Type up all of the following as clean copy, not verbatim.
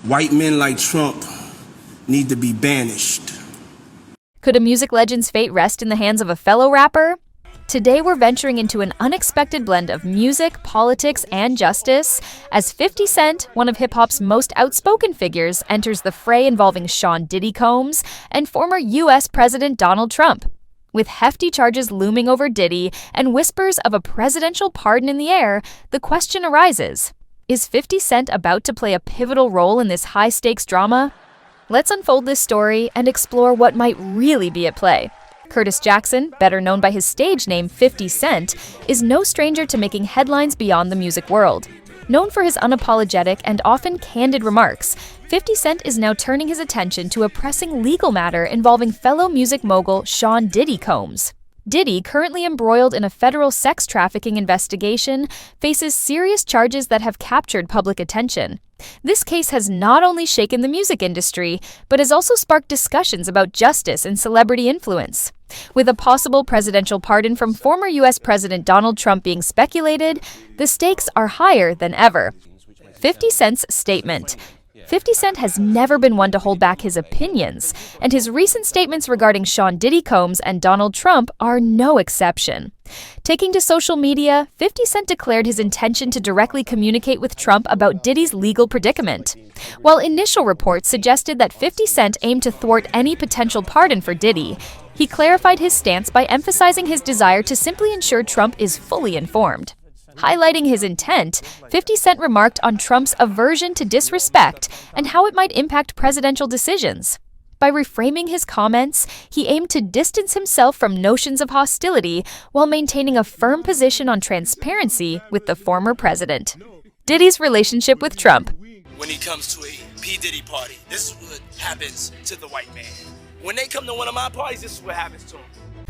White men like Trump need to be banished. Could a music legend's fate rest in the hands of a fellow rapper? Today we're venturing into an unexpected blend of music, politics, and justice as 50 Cent, one of hip-hop's most outspoken figures, enters the fray involving Sean Diddy Combs and former U.S. President Donald Trump. With hefty charges looming over Diddy and whispers of a presidential pardon in the air, the question arises: is 50 Cent about to play a pivotal role in this high-stakes drama? Let's unfold this story and explore what might really be at play. Curtis Jackson, better known by his stage name 50 Cent, is no stranger to making headlines beyond the music world. Known for his unapologetic and often candid remarks, 50 Cent is now turning his attention to a pressing legal matter involving fellow music mogul Sean Diddy Combs. Diddy, currently embroiled in a federal sex trafficking investigation, faces serious charges that have captured public attention. This case has not only shaken the music industry, but has also sparked discussions about justice and celebrity influence. With a possible presidential pardon from former U.S. President Donald Trump being speculated, the stakes are higher than ever. 50 Cent's statement. 50 Cent has never been one to hold back his opinions, and his recent statements regarding Sean Diddy Combs and Donald Trump are no exception. Taking to social media, 50 Cent declared his intention to directly communicate with Trump about Diddy's legal predicament. While initial reports suggested that 50 Cent aimed to thwart any potential pardon for Diddy, he clarified his stance by emphasizing his desire to simply ensure Trump is fully informed. Highlighting his intent, 50 Cent remarked on Trump's aversion to disrespect and how it might impact presidential decisions. By reframing his comments, he aimed to distance himself from notions of hostility while maintaining a firm position on transparency with the former president. Diddy's relationship with Trump. When he comes to a P. Diddy party, this is what happens to the white man. When they come to one of my parties, this is what happens to him.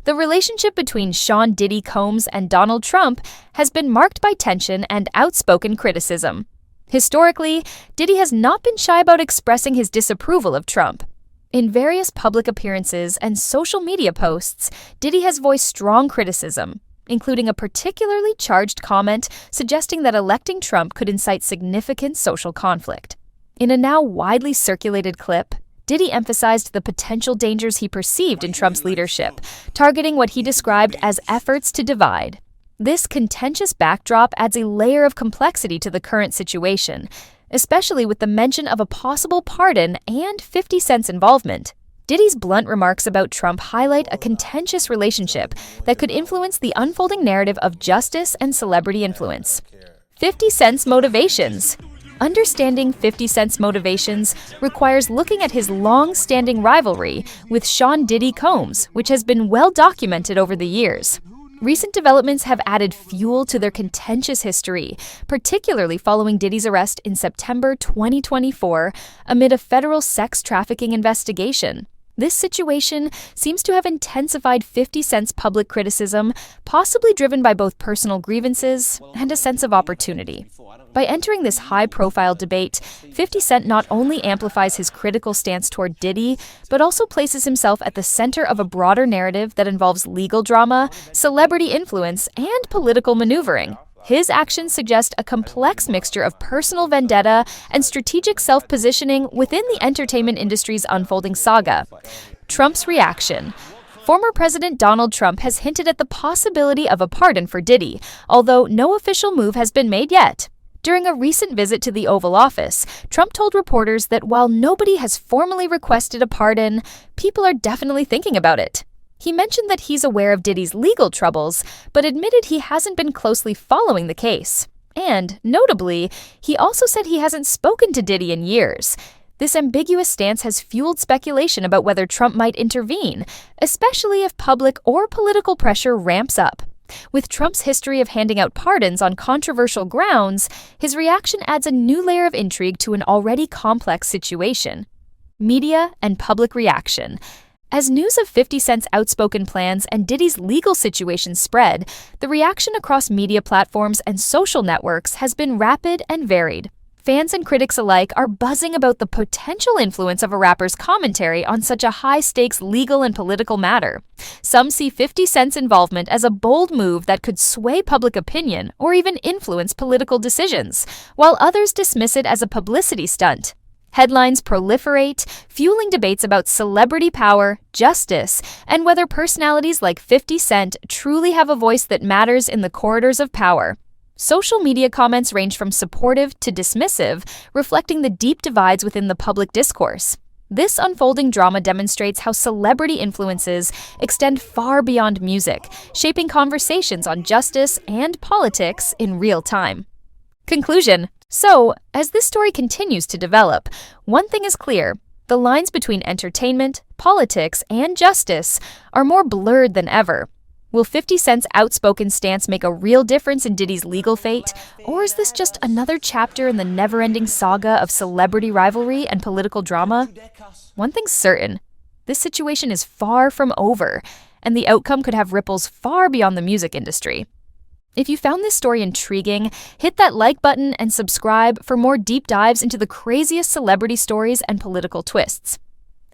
The relationship between Sean Diddy Combs and Donald Trump has been marked by tension and outspoken criticism. Historically, Diddy has not been shy about expressing his disapproval of Trump. In various public appearances and social media posts, Diddy has voiced strong criticism, including a particularly charged comment suggesting that electing Trump could incite significant social conflict. In a now widely circulated clip, Diddy emphasized the potential dangers he perceived in Trump's leadership, targeting what he described as efforts to divide. This contentious backdrop adds a layer of complexity to the current situation, especially with the mention of a possible pardon and 50 Cent's involvement. Diddy's blunt remarks about Trump highlight a contentious relationship that could influence the unfolding narrative of justice and celebrity influence. 50 Cent's motivations. Understanding 50 Cent's motivations requires looking at his long-standing rivalry with Sean Diddy Combs, which has been well documented over the years. Recent developments have added fuel to their contentious history, particularly following Diddy's arrest in September 2024 amid a federal sex trafficking investigation. This situation seems to have intensified 50 Cent's public criticism, possibly driven by both personal grievances and a sense of opportunity. By entering this high-profile debate, 50 Cent not only amplifies his critical stance toward Diddy, but also places himself at the center of a broader narrative that involves legal drama, celebrity influence, and political maneuvering. His actions suggest a complex mixture of personal vendetta and strategic self-positioning within the entertainment industry's unfolding saga. Trump's reaction. Former President Donald Trump has hinted at the possibility of a pardon for Diddy, although no official move has been made yet. During a recent visit to the Oval Office, Trump told reporters that while nobody has formally requested a pardon, people are definitely thinking about it. He mentioned that he's aware of Diddy's legal troubles, but admitted he hasn't been closely following the case. And, notably, he also said he hasn't spoken to Diddy in years. This ambiguous stance has fueled speculation about whether Trump might intervene, especially if public or political pressure ramps up. With Trump's history of handing out pardons on controversial grounds, his reaction adds a new layer of intrigue to an already complex situation. Media and public reaction. As news of 50 Cent's outspoken plans and Diddy's legal situation spread, the reaction across media platforms and social networks has been rapid and varied. Fans and critics alike are buzzing about the potential influence of a rapper's commentary on such a high-stakes legal and political matter. Some see 50 Cent's involvement as a bold move that could sway public opinion or even influence political decisions, while others dismiss it as a publicity stunt. Headlines proliferate, fueling debates about celebrity power, justice, and whether personalities like 50 Cent truly have a voice that matters in the corridors of power. Social media comments range from supportive to dismissive, reflecting the deep divides within the public discourse. This unfolding drama demonstrates how celebrity influences extend far beyond music, shaping conversations on justice and politics in real time. Conclusion. So, as this story continues to develop, one thing is clear: the lines between entertainment, politics, and justice are more blurred than ever. Will 50 Cent's outspoken stance make a real difference in Diddy's legal fate, or is this just another chapter in the never-ending saga of celebrity rivalry and political drama? One thing's certain: this situation is far from over, and the outcome could have ripples far beyond the music industry. If you found this story intriguing, hit that like button and subscribe for more deep dives into the craziest celebrity stories and political twists.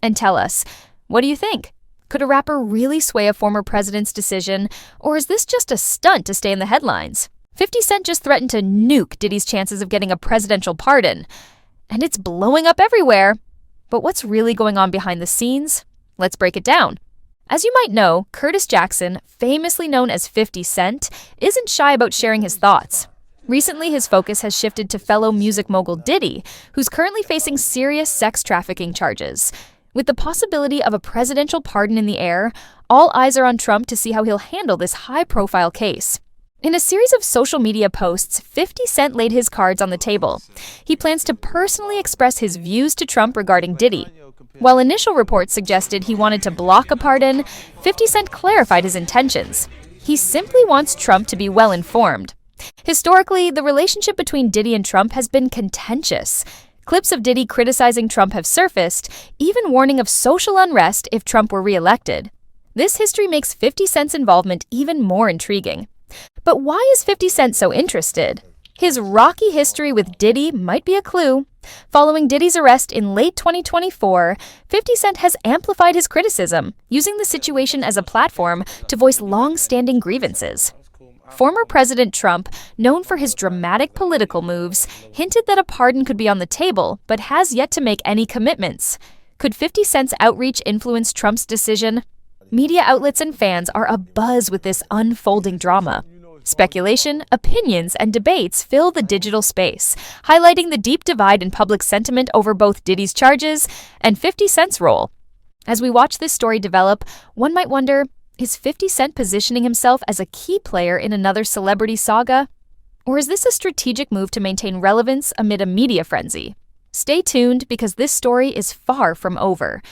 And tell us, what do you think? Could a rapper really sway a former president's decision, or is this just a stunt to stay in the headlines? 50 Cent just threatened to nuke Diddy's chances of getting a presidential pardon, and it's blowing up everywhere. But what's really going on behind the scenes? Let's break it down. As you might know, Curtis Jackson, famously known as 50 Cent, isn't shy about sharing his thoughts. Recently, his focus has shifted to fellow music mogul Diddy, who's currently facing serious sex trafficking charges. With the possibility of a presidential pardon in the air, all eyes are on Trump to see how he'll handle this high-profile case. In a series of social media posts, 50 Cent laid his cards on the table. He plans to personally express his views to Trump regarding Diddy. While initial reports suggested he wanted to block a pardon, 50 Cent clarified his intentions. He simply wants Trump to be well informed. Historically, the relationship between Diddy and Trump has been contentious. Clips of Diddy criticizing Trump have surfaced, even warning of social unrest if Trump were re-elected. This history makes 50 Cent's involvement even more intriguing. But why is 50 Cent so interested? His rocky history with Diddy might be a clue. Following Diddy's arrest in late 2024, 50 Cent has amplified his criticism, using the situation as a platform to voice long-standing grievances. Former President Trump, known for his dramatic political moves, hinted that a pardon could be on the table, but has yet to make any commitments. Could 50 Cent's outreach influence Trump's decision? Media outlets and fans are abuzz with this unfolding drama. Speculation, opinions, and debates fill the digital space, highlighting the deep divide in public sentiment over both Diddy's charges and 50 Cent's role. As we watch this story develop, one might wonder, is 50 Cent positioning himself as a key player in another celebrity saga? Or is this a strategic move to maintain relevance amid a media frenzy? Stay tuned, because this story is far from over.